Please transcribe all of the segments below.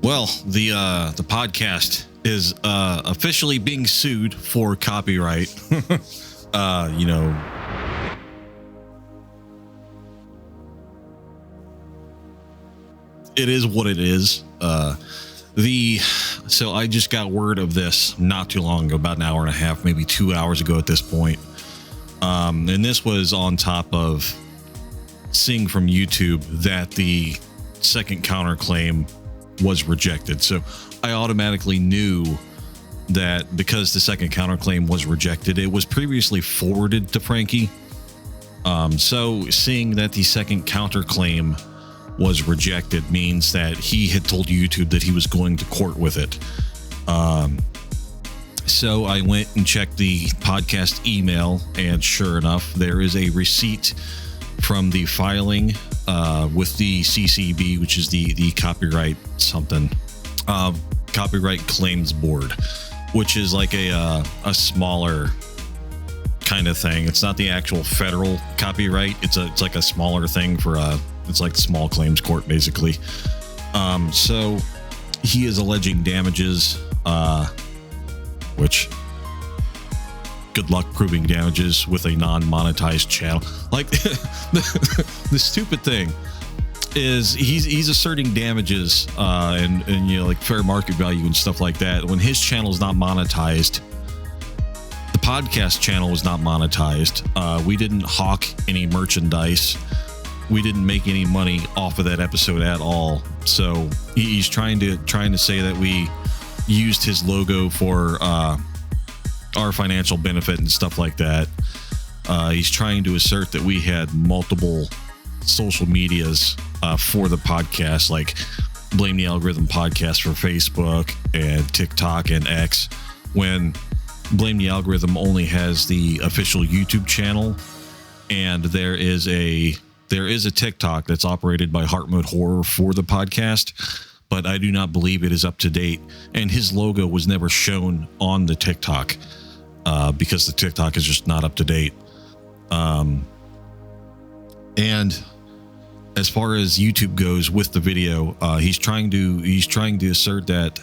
Well, the podcast is officially being sued for copyright. You know, it is what it is. So I just got word of this not too long ago, about an hour and a half, maybe 2 hours ago at this point. And this was on top of seeing from YouTube that the second counterclaim was rejected. So I automatically knew that because the second counterclaim was rejected, it was previously forwarded to Frankie. So seeing that the second counterclaim was rejected means that he had told YouTube that he was going to court with it. So I went and checked the podcast email, and sure enough, there is a receipt from the filing with the CCB, which is the copyright something, copyright claims board, which is like a smaller kind of thing. It's not the actual federal copyright. It's like a smaller thing for it's like small claims court basically. So he is alleging damages, which good luck proving damages with a non-monetized channel. Like the stupid thing is he's asserting damages and you know, like fair market value and stuff like that when his channel is not monetized. The podcast channel was not monetized. We didn't hawk any merchandise. We didn't make any money off of that episode at all. So he's trying to say that we used his logo for our financial benefit and stuff like that. He's trying to assert that we had multiple social medias for the podcast, like Blame the Algorithm podcast for Facebook and TikTok and X, when Blame the Algorithm only has the official YouTube channel, and there is a TikTok that's operated by Heart Mode Horror for the podcast, but I do not believe it is up to date, and his logo was never shown on the TikTok because the TikTok is just not up to date. And as far as YouTube goes with the video, he's trying to assert that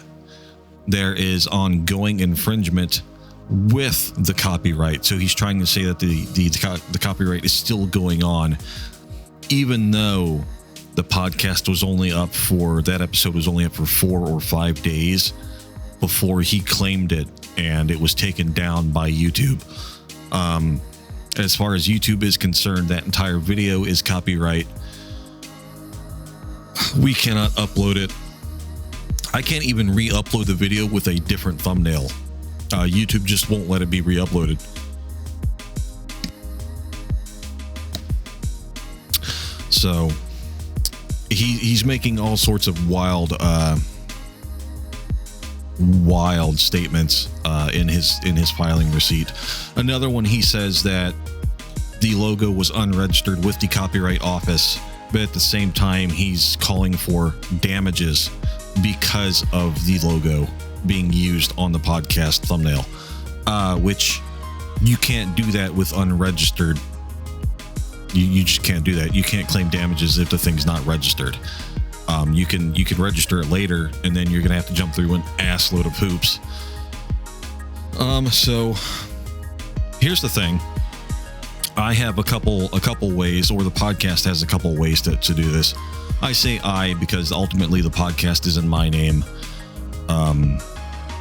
there is ongoing infringement with the copyright. So he's trying to say that the copyright is still going on, even though the podcast was only up for, that episode was only up for 4 or 5 days before he claimed it, and it was taken down by YouTube. As far as YouTube is concerned, that entire video is copyright. We cannot upload it. I can't even re-upload the video with a different thumbnail. YouTube just won't let it be re-uploaded. So he's making all sorts of wild statements in his filing receipt. Another one, he says that the logo was unregistered with the Copyright Office, but at the same time he's calling for damages because of the logo being used on the podcast thumbnail, which you can't do that with unregistered. You just can't do that. You can't claim damages if the thing's not registered. You can register it later, and then you're gonna have to jump through an ass load of hoops. So here's the thing. I have a couple ways, or the podcast has a couple ways to do this. I say I because ultimately the podcast is in my name.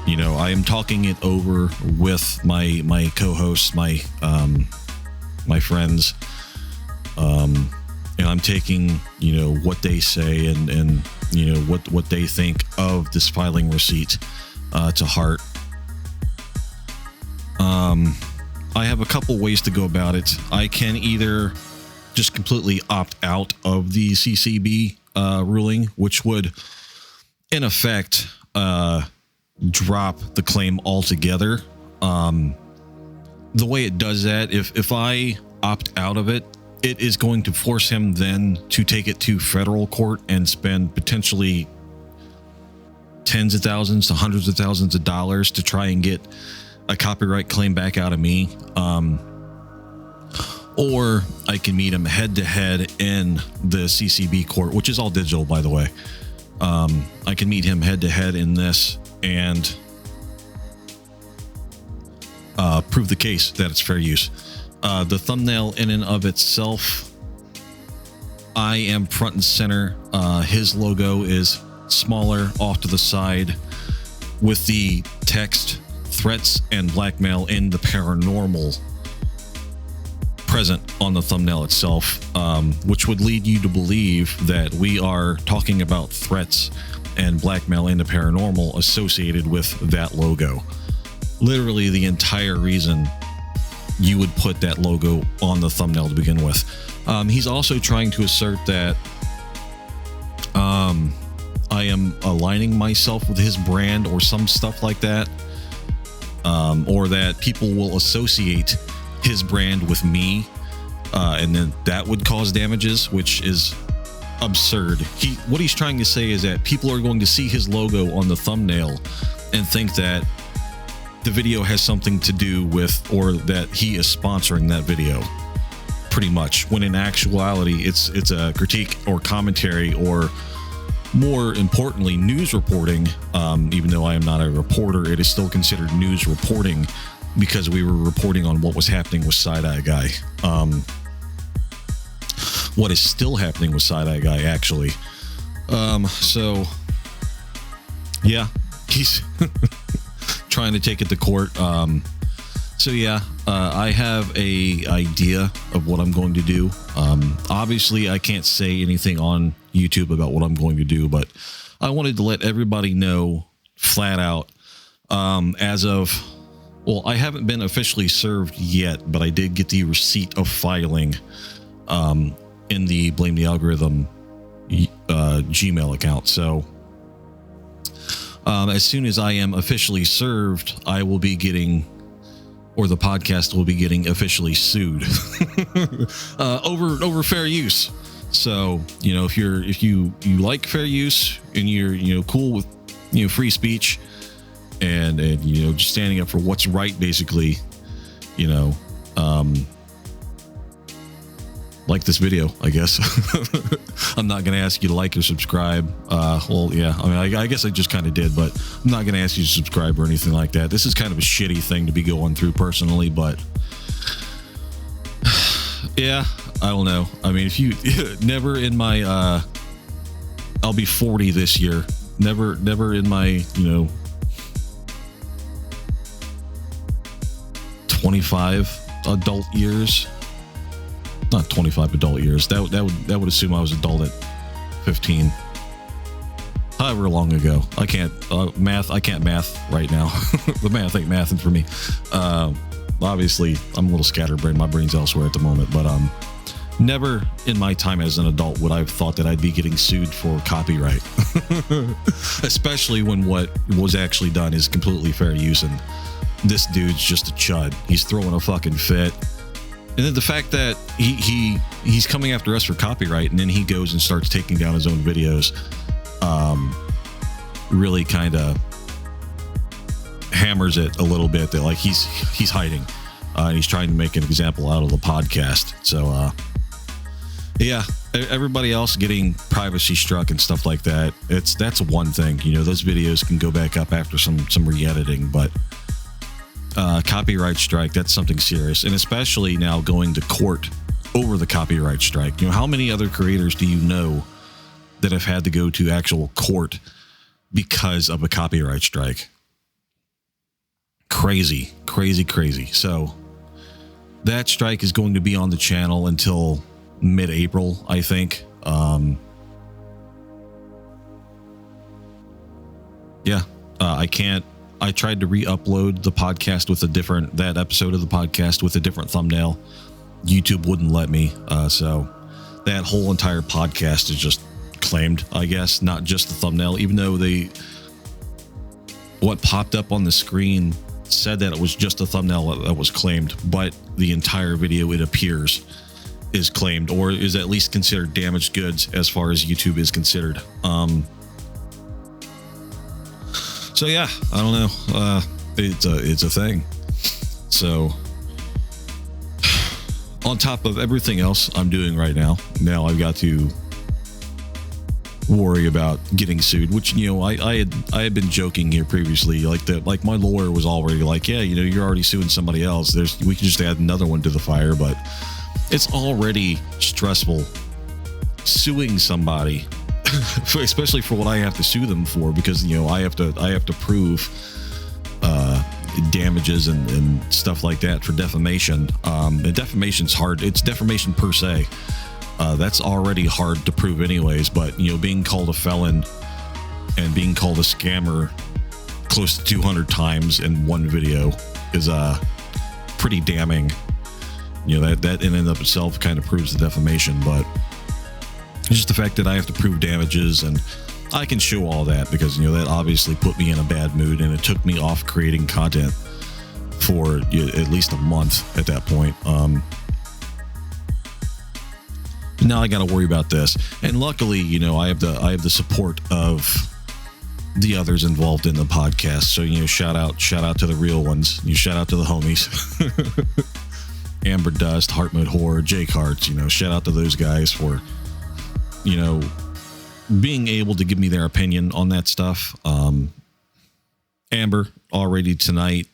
You know, I am talking it over with my co-hosts, my friends, and I'm taking, you know, what they say and you know what they think of this filing receipt to heart. I have a couple ways to go about it. I can either just completely opt out of the CCB ruling, which would in effect drop the claim altogether. The way it does that, if I opt out of it, it is going to force him then to take it to federal court and spend potentially tens of thousands to hundreds of thousands of dollars to try and get a copyright claim back out of me. Or I can meet him head to head in the CCB court, which is all digital, by the way. I can meet him head to head in this and prove the case that it's fair use. The thumbnail in and of itself, I am front and center. His logo is smaller off to the side with the text threats and blackmail in the paranormal present on the thumbnail itself, which would lead you to believe that we are talking about threats and blackmail in the paranormal associated with that logo. Literally the entire reason you would put that logo on the thumbnail to begin with. He's also trying to assert that I am aligning myself with his brand or some stuff like that, or that people will associate his brand with me, and then that would cause damages, which is absurd. What he's trying to say is that people are going to see his logo on the thumbnail and think that the video has something to do with, or that he is sponsoring that video, pretty much, when in actuality it's a critique or commentary, or more importantly, news reporting. Even though I am not a reporter, it is still considered news reporting because we were reporting on what was happening with Side Eye Guy. What is still happening with Side Eye Guy, actually. So yeah, he's trying to take it to court. So yeah, I have a idea of what I'm going to do. Obviously I can't say anything on YouTube about what I'm going to do, but I wanted to let everybody know flat out, as of, well, I haven't been officially served yet, but I did get the receipt of filing in the Blame the Algorithm Gmail account. So as soon as I am officially served, I will be getting, or the podcast will be getting officially sued over fair use. So, you know, if you like fair use and you're cool with, free speech and just standing up for what's right, basically, like this video, I guess. I'm not going to ask you to like or subscribe. Well, yeah, I mean, I guess I just kind of did, but I'm not going to ask you to subscribe or anything like that. This is kind of a shitty thing to be going through personally, but yeah, I don't know. I mean, if you never in my, I'll be 40 this year. Never in my, 25 adult years. Not 25 adult years. That would assume I was adult at 15. However long ago. I can't math. I can't math right now. The math ain't mathing for me. Obviously, I'm a little scatterbrained. My brain's elsewhere at the moment. But never in my time as an adult would I have thought that I'd be getting sued for copyright. Especially when what was actually done is completely fair use, and this dude's just a chud. He's throwing a fucking fit. And then the fact that he's coming after us for copyright, and then he goes and starts taking down his own videos, really kind of hammers it a little bit that like he's hiding, and he's trying to make an example out of the podcast. So yeah, everybody else getting privacy struck and stuff like that, that's one thing. Those videos can go back up after some re-editing, but copyright strike, that's something serious. And especially now going to court over the copyright strike. How many other creators do you know that have had to go to actual court because of a copyright strike? Crazy. So that strike is going to be on the channel until mid-April, I think. Yeah, I tried to re-upload the podcast with that episode of the podcast with a different thumbnail. YouTube wouldn't let me. So that whole entire podcast is just claimed, I guess, not just the thumbnail, even though what popped up on the screen said that it was just a thumbnail that was claimed, but the entire video, it appears, is claimed, or is at least considered damaged goods as far as YouTube is considered. So yeah, I don't know. It's a thing. So on top of everything else I'm doing right now, I've got to worry about getting sued, which, you know, I had been joking here previously, like my lawyer was already like, yeah, you know, you're already suing somebody else, we can just add another one to the fire. But it's already stressful suing somebody, especially for what I have to sue them for, because, you know, I have to prove damages and stuff like that for defamation. And defamation's hard. It's defamation per se. That's already hard to prove anyways, but, you know, being called a felon and being called a scammer close to 200 times in one video is pretty damning. You know, that in and of itself kind of proves the defamation, but it's just the fact that I have to prove damages, and I can show all that because, you know, that obviously put me in a bad mood, and it took me off creating content for at least a month at that point. Now I got to worry about this, and luckily, you know, I have the support of the others involved in the podcast. So, you know, shout out to the real ones. You shout out to the homies, Amber Dust, Heart Mode Horror, Jake Hearts. You know, shout out to those guys for, you know, being able to give me their opinion on that stuff. Amber already tonight,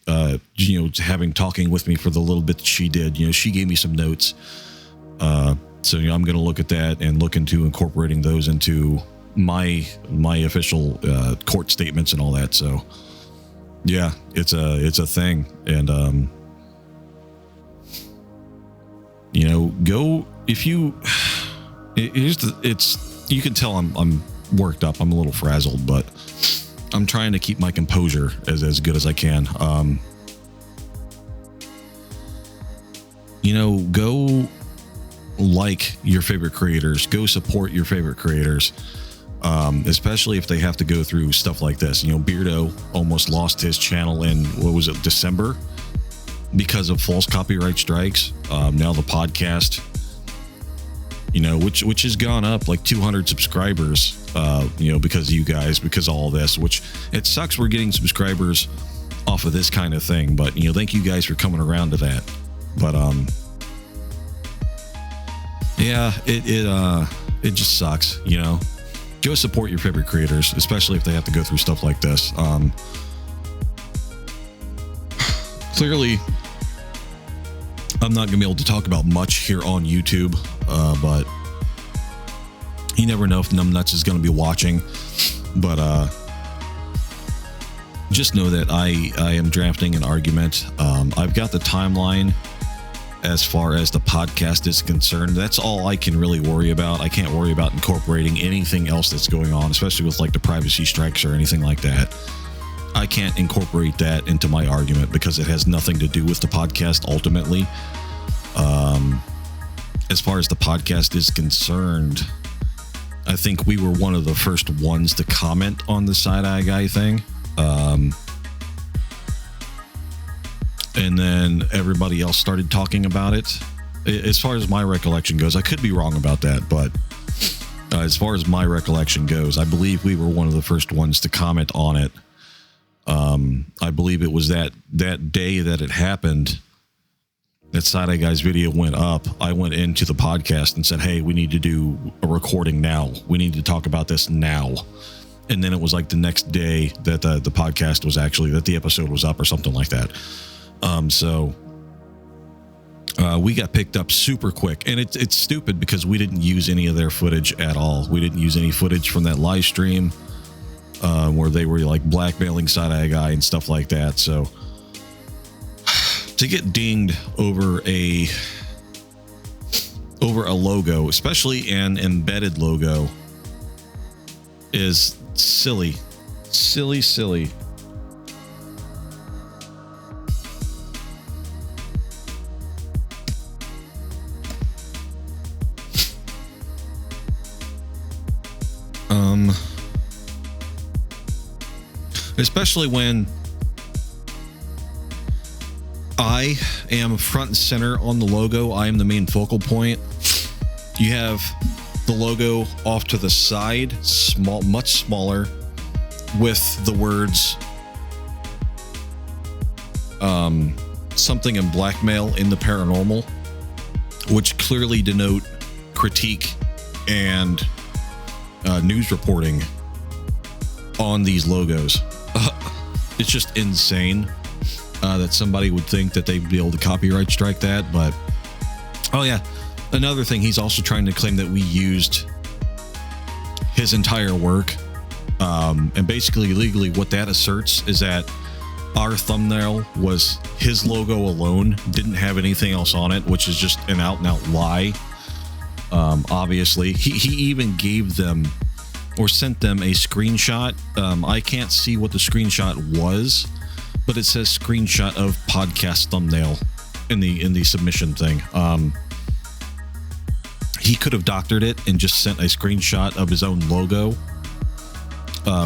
you know, talking with me for the little bit that she did, you know, she gave me some notes. So, you know, I'm going to look at that and look into incorporating those into my official court statements and all that. So yeah, it's a thing. And, you know, go, if you, you can tell I'm worked up. I'm a little frazzled, but I'm trying to keep my composure as good as I can. You know, go like your favorite creators, go support your favorite creators, especially if they have to go through stuff like this. You know, Beardo almost lost his channel in, what was it, December, because of false copyright strikes. Now the podcast, you know, which has gone up like 200 subscribers, you know, because of you guys, because of all this, which it sucks we're getting subscribers off of this kind of thing, but, you know, thank you guys for coming around to that. But yeah, it just sucks, you know. Go support your favorite creators, especially if they have to go through stuff like this. Clearly, I'm not gonna be able to talk about much here on YouTube, but you never know if Numbnuts is gonna be watching. But just know that I am drafting an argument. I've got the timeline as far as the podcast is concerned. That's all I can really worry about. I can't worry about incorporating anything else that's going on, especially with like the privacy strikes or anything like that. I can't incorporate that into my argument because it has nothing to do with the podcast ultimately. As far as the podcast is concerned, I think we were one of the first ones to comment on the Side-Eye Guy thing. And then everybody else started talking about it. As far as my recollection goes, I could be wrong about that, but as far as my recollection goes, I believe we were one of the first ones to comment on it. I believe it was that day that it happened, that Side-Eye Guy's video went up. I went into the podcast and said, hey, we need to do a recording now. We need to talk about this now. And then it was like the next day that the podcast was actually, that the episode was up or something like that. So we got picked up super quick, and it's stupid because we didn't use any of their footage at all. We didn't use any footage from that live stream where they were like blackmailing Side-Eye Guy and stuff like that. So to get dinged over a logo, especially an embedded logo, is silly. Especially when I am front and center on the logo. I am the main focal point. You have the logo off to the side, small, much smaller, with the words something in blackmail in the paranormal, which clearly denote critique and news reporting on these logos. It's just insane that somebody would think that they'd be able to copyright strike that. But oh yeah, another thing, he's also trying to claim that we used his entire work, and basically legally what that asserts is that our thumbnail was his logo alone, didn't have anything else on it, which is just an out and out lie. Obviously he even gave them or sent them a screenshot. I can't see what the screenshot was, but it says screenshot of podcast thumbnail in the submission thing. He could have doctored it and just sent a screenshot of his own logo,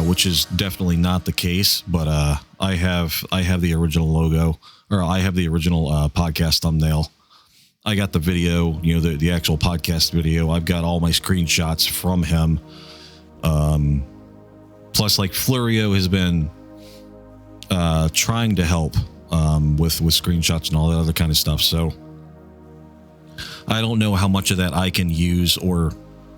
which is definitely not the case. But I have the original logo, or I have the original podcast thumbnail. I got the video, the actual podcast video. I've got all my screenshots from him. Plus, like, Florio has been trying to help with screenshots and all that other kind of stuff. So I don't know how much of that I can use, or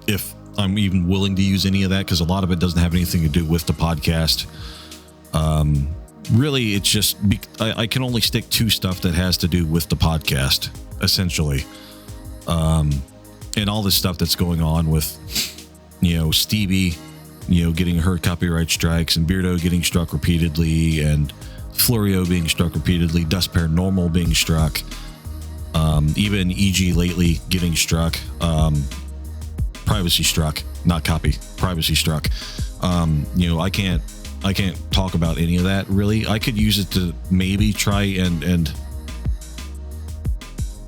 if I'm even willing to use any of that, because a lot of it doesn't have anything to do with the podcast. Really, it's just I can only stick to stuff that has to do with the podcast, essentially. And all this stuff that's going on with, Stevie, getting her copyright strikes, and Beardo getting struck repeatedly, and Florio being struck repeatedly, Dust Paranormal being struck, even EG lately getting struck, privacy struck, not copy, privacy struck. I can't talk about any of that, really. I could use it to maybe try and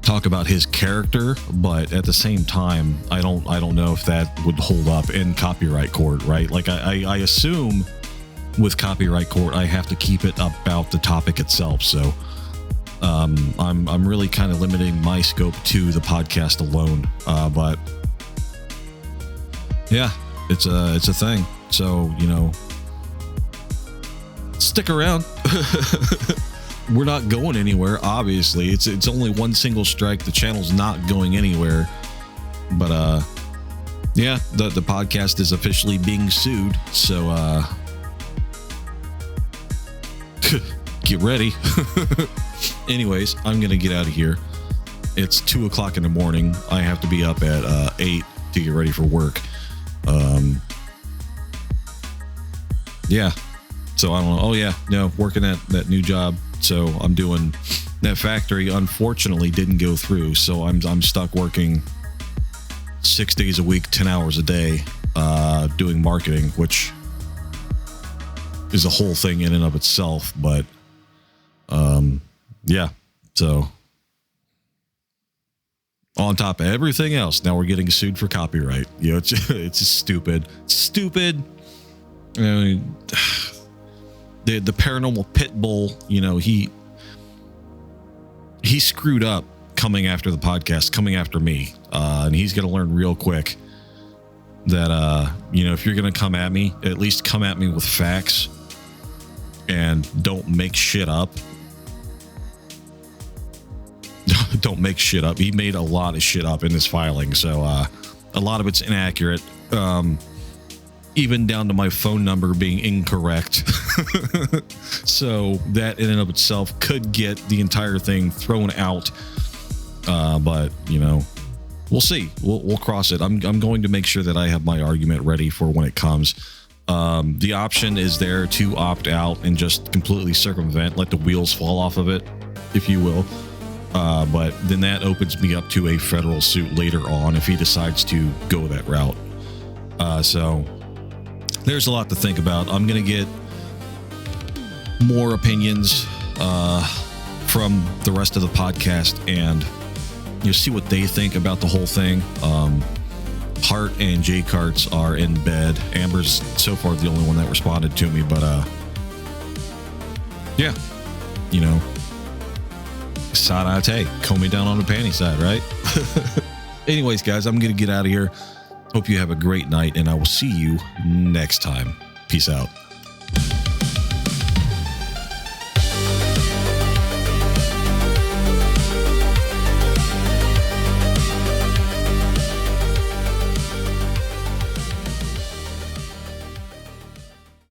talk about his character, but at the same time, I don't know if that would hold up in copyright court, right? Like, I assume with copyright court, I have to keep it about the topic itself. So I'm really kind of limiting my scope to the podcast alone. But yeah, it's a thing. So, stick around. We're not going anywhere, obviously. It's only one single strike. The channel's not going anywhere. But yeah, the podcast is officially being sued. So get ready. Anyways, I'm gonna get out of here. It's 2:00 in the morning. I have to be up at 8 to get ready for work. Yeah. So I don't know. Oh yeah, no, working at that new job. So I'm doing that factory. Unfortunately, didn't go through. So I'm stuck working 6 days a week, 10 hours a day, doing marketing, which is a whole thing in and of itself. But yeah. So on top of everything else, now we're getting sued for copyright. It's just stupid. Stupid. I mean, the paranormal pit bull, he screwed up coming after the podcast, coming after me, and he's gonna learn real quick that if you're gonna come at me, at least come at me with facts and don't make shit up. Don't make shit up. He made a lot of shit up in this filing, so a lot of it's inaccurate, even down to my phone number being incorrect. So that in and of itself could get the entire thing thrown out, but we'll see. We'll cross it. I'm going to make sure that I have my argument ready for when it comes. The option is there to opt out and just completely circumvent, let the wheels fall off of it, if you will. But then that opens me up to a federal suit later on if he decides to go that route. So there's a lot to think about. I'm going to get more opinions from the rest of the podcast and see what they think about the whole thing. Hart and J Carts are in bed. Amber's so far the only one that responded to me, but yeah, side-eye, comb me down on the panty side, right? Anyways, guys, I'm going to get out of here. Hope you have a great night, and I will see you next time. Peace out.